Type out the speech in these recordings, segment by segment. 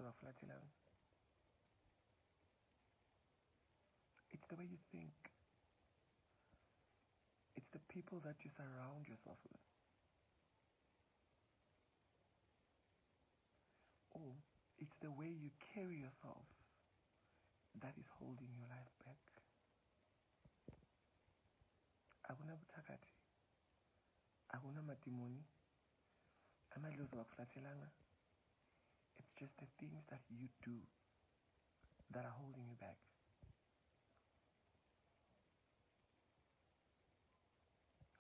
abaflathelayo. It's the way you think. It's the people that you surround yourself with. Or it's the way you carry yourself that is holding your life back. Akuna buthakathi, akuna madimoni, amadlozi awakuflathelanga. It's just the things that you do that are holding you back.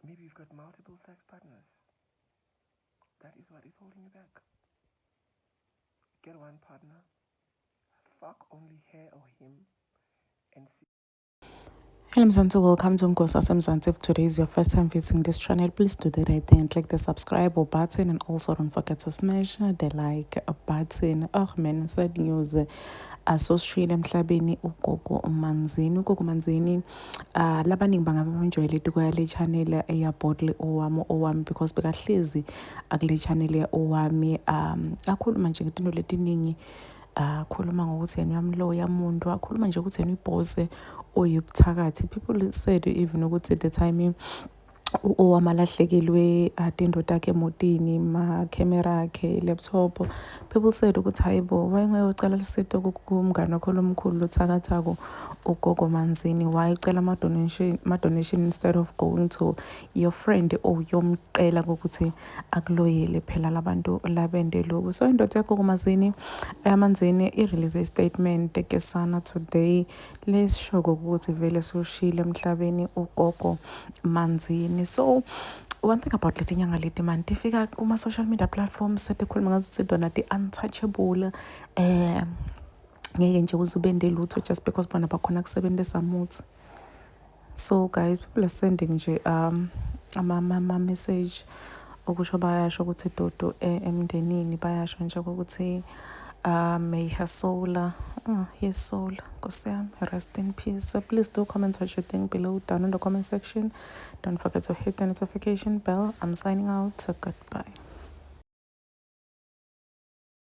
Maybe you've got multiple sex partners. That is what is holding you back. Get one partner, fuck only her or him, and see. Hello Mzansi, welcome to Mgosi Mzansi. If today is your first time visiting this channel, please do the right thing and click the subscribe button, and also don't forget to smash the like button. Oh man, sad news. Asosishile emhlabeni ugogo Manzini labaningi bangabe bamjwayele kwale channel eya Bodle owami because bekahlezi akule channel ya owami akhuluma nje ngezinto letiningi akhuluma ngokuthi yena uyamloya yamuntu akhuluma nje ukuthi yena ibhose oyibuthakathi. People said even ukuthi at the time owamalahlekilwe indoda yakhe emotini camera akhe laptop. People said ukuthi hayibo wayengayocela lisito kumngane wakho lomkhulu lothakathako ugogo Manzini, wayecela ama-donation instead of going to your friend oyomqela ukuthi akuloyele phela labantu labende lokhu. So indoda yakho Manzini i-release a statement kesana today lesisho ukuthi vele soshile emhlabeni ugogo Manzini. So one thing about leti nyanga leti man tifika kuma social media platforms setikhuluma ngazuthi dona ti-untouchable ngeke nje uzubende lutho just because bona bakhona kusebenzisa muthi. So guys, people are sending nje ama message okusho bayasho ukuthi dodo emndenini bayasho nje ukuthi may her soul his soul Nkosi yami rest in peace. So please do comment what you think below down in the comment section. Don't forget to hit the notification bell. I'm signing out, so goodbye.